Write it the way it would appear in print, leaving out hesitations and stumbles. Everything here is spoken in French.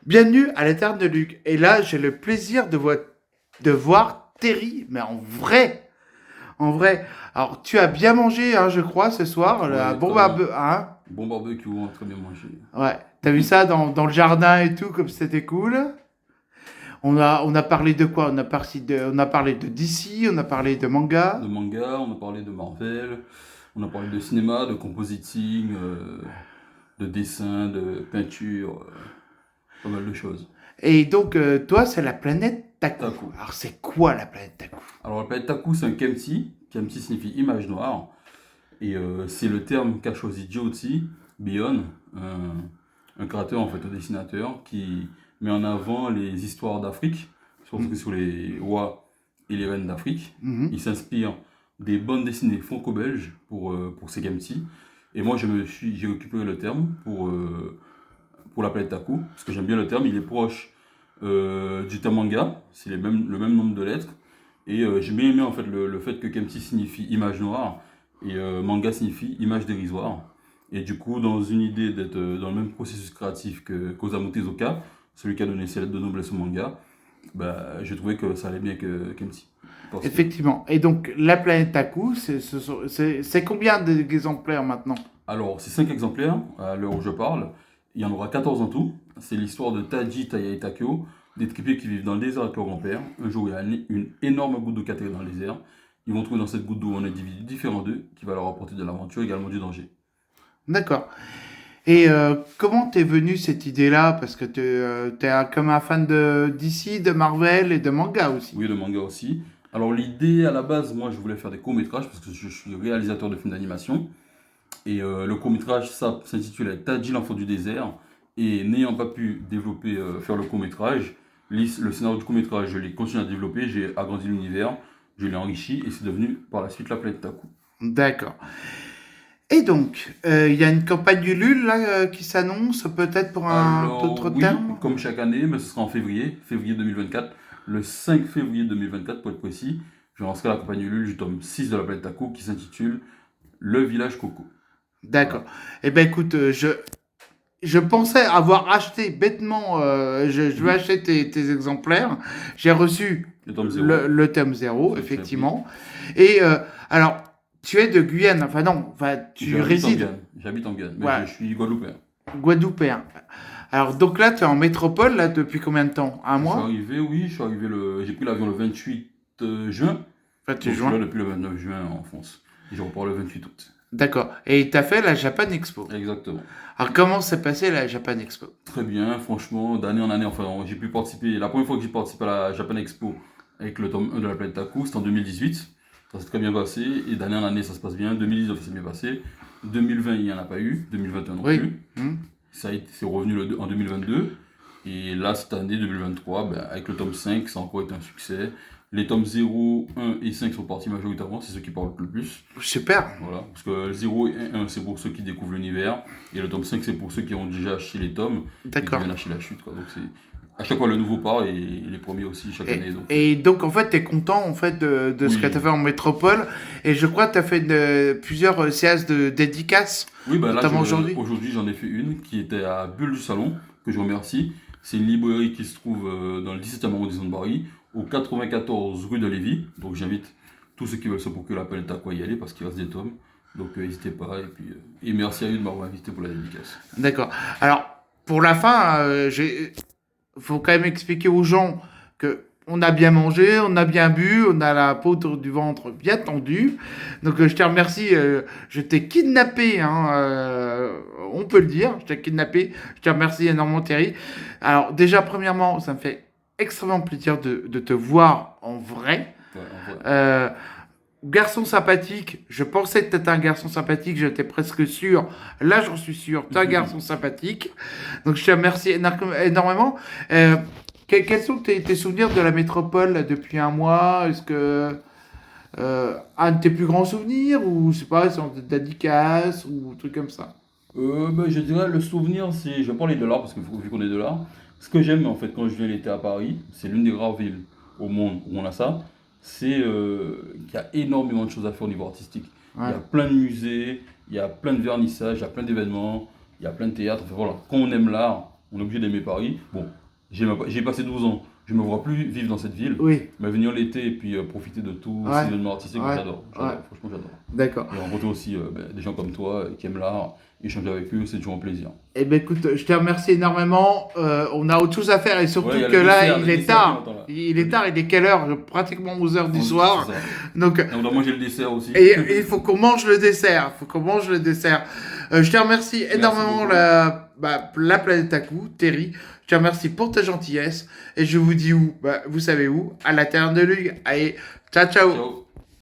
Bienvenue à la Taverne de Luc. Et là, j'ai le plaisir de voir Terry, mais en vrai. En vrai. Alors, tu as bien mangé, hein, je crois, ce soir. La Ouais, bombe très à bien. bœuf, hein. Bon barbecue, hein, très bien mangé. Ouais. T'as vu ça dans le jardin et tout, comme c'était cool. On a parlé de quoi? On a parlé de DC, on a parlé de De manga. manga, on a parlé de Marvel, on a parlé de cinéma, de compositing, de dessin, de peinture, pas mal de choses. Et donc, toi, c'est la planète Taku. Taku. Alors, c'est quoi la planète Taku? Alors la planète Taku, c'est un kemti. Kemti signifie image noire. Et c'est le terme qu'a choisi Jyoti Bion, un créateur, en fait, un dessinateur, qui met en avant les histoires d'Afrique, surtout que Mhm. sur les rois et les reines d'Afrique. Il Mhm. s'inspire des bandes dessinées franco-belges pour ses Kemti. Et moi, j'ai récupéré le terme pour la planète Taku, parce que j'aime bien le terme, il est proche du terme manga, c'est le même nombre de lettres. Et j'ai bien aimé en fait le fait que Kemti signifie image noire et manga signifie image dérisoire. Et du coup, dans une idée d'être dans le même processus créatif qu'Osamu Tezuka, celui qui a donné ses lettres de noblesse au manga, bah, j'ai trouvé que ça allait bien que Kemti. Parce que, Effectivement. Et donc, la planète Taku, c'est combien d'exemplaires maintenant? alors, c'est 5 exemplaires à l'heure où je parle. Il y en aura 14 en tout. C'est l'histoire de Taji, Taya et Takeo, des tripés qui vivent dans le désert avec leur grand-père. Un jour, il y a une énorme goutte d'eau qui atterrit dans le désert. Ils vont trouver dans cette goutte d'eau un individu différent d'eux qui va leur apporter de l'aventure, également du danger. D'accord. Et comment t'es venu cette idée-là? Parce que t'es comme un fan de DC, de Marvel et de manga aussi. Oui, le manga aussi. Alors, l'idée à la base, moi, je voulais faire des courts-métrages parce que je suis réalisateur de films d'animation. Et le court-métrage, ça s'intitulait Taji, l'enfant du désert. Et n'ayant pas pu développer, faire le court-métrage, le scénario du court-métrage, je l'ai continué à développer, j'ai agrandi l'univers, je l'ai enrichi et c'est devenu par la suite la planète Taku. D'accord. Et donc, il y a une campagne Ulule là qui s'annonce, peut-être pour un Alors autre oui, terme? comme chaque année, mais ce sera en février, février 2024, le 5 février 2024 pour être précis, je lancerai la campagne Ulule du tome 6 de la planète Taku qui s'intitule Le village Coco. D'accord. Voilà, Eh ben écoute, je pensais avoir acheté bêtement, je vais mhm. acheter tes exemplaires. J'ai reçu Le tome 0, le tome zéro, c'est très pris. effectivement. Et alors, tu es de Guyane, enfin non, enfin tu résides, J'habite en Guyane, mais je ouais, suis guadeloupéen. Guadeloupéen. Alors donc là, tu es en métropole, là, depuis combien de temps? Un Je suis mois? arrivé, oui, j'ai pris l'avion le 28 juin, Enfin, tu donc je suis là juin. depuis le 29 juin en France. Et je repars le 28 août. D'accord. Et tu as fait la Japan Expo. Exactement. Alors comment s'est passé la Japan Expo? Très bien, franchement, d'année en année, enfin, j'ai pu participer, la première fois que j'ai participé à la Japan Expo avec le tome 1 de la planète Taku, c'était en 2018. Ça s'est très bien passé, et d'année en année, ça se passe bien. 2019, ça s'est bien passé. 2020, il n'y en a pas eu. 2021 non Oui. plus. Hmm. C'est revenu en 2022. Et là, cette année 2023, ben, avec le tome 5, ça a encore été un succès. Les tomes 0, 1 et 5 sont partis majoritairement, c'est ceux qui parlent le plus. Super. Voilà, parce que le 0 et 1, c'est pour ceux qui découvrent l'univers, et le tome 5, c'est pour ceux qui ont déjà acheté les tomes et qui D'accord. viennent acheter la chute. Quoi. Donc c'est à chaque fois le nouveau part, et les premiers aussi chaque année. Donc, Et donc en fait, tu es content en fait de ce que tu as oui, fait en métropole. Et je crois que tu as fait plusieurs séances de dédicaces, oui ben là, notamment aujourd'hui. aujourd'hui, j'en ai fait une qui était à Bulle du Salon, que je remercie. C'est une librairie qui se trouve dans le 17e arrondissement de Paris, au 94 rue de Lévis. Donc j'invite tous ceux qui veulent se procurer la palette à quoi y aller parce qu'il reste des tomes. Donc n'hésitez pas. Et puis et merci à eux de m'avoir invité pour la dédicace. D'accord. Alors, pour la fin, faut quand même expliquer aux gens que on a bien mangé, on a bien bu, on a la peau autour du ventre bien tendue. Donc, je te remercie. Je t'ai kidnappé, hein, on peut le dire. Je t'ai kidnappé. Je te remercie énormément, Thierry. Alors, déjà, premièrement, ça me fait extrêmement plaisir de te voir en vrai. Ouais, en vrai. Euh, Garçon sympathique, je pensais que t'étais un garçon sympathique, j'étais presque sûr. Là, j'en suis sûr, t'es un garçon sympathique. Donc, je te remercie énormément. Euh, quels sont tes souvenirs de la métropole là, depuis un mois? Est-ce que un de tes plus grands souvenirs ou c'est pas, c'est en dédicace ou un truc comme ça? Ben, je dirais le souvenir, c'est. Je vais parler de l'art parce que vu qu'on est de l'art. Ce que j'aime en fait quand je viens l'été à Paris, c'est l'une des rares villes au monde où on a ça. C'est qu'il y a énormément de choses à faire au niveau artistique. Il y Ouais. a plein de musées, il y a plein de vernissages, il y a plein d'événements, il y a plein de théâtres. Enfin voilà, quand on aime l'art, on est obligé d'aimer Paris. Bon, j'ai passé 12 ans, je me vois plus vivre dans cette ville, Oui, mais venir l'été et puis profiter de tous Ouais. ces événements artistiques, Ouais. j'adore, Ouais. franchement j'adore. d'accord. Et rencontrer aussi des gens comme toi qui aiment l'art, échanger avec eux, c'est toujours un plaisir. Eh ben écoute, je te remercie énormément. On a autre chose à faire et surtout Ouais, il y a que le là, dessert, il le est dessert qui tard. m'attend là. Il est tard, il est quelle heure? Pratiquement 11 heures du soir. C'est ça. Donc, Et on doit manger le dessert aussi. et il faut qu'on mange le dessert. Il faut qu'on mange le dessert. Je te remercie énormément, beaucoup. la planète à coup, Terry. Je te remercie pour ta gentillesse. Et je vous dis où? Vous savez où? À la Terre de Lug. Allez, ciao, ciao. Ciao.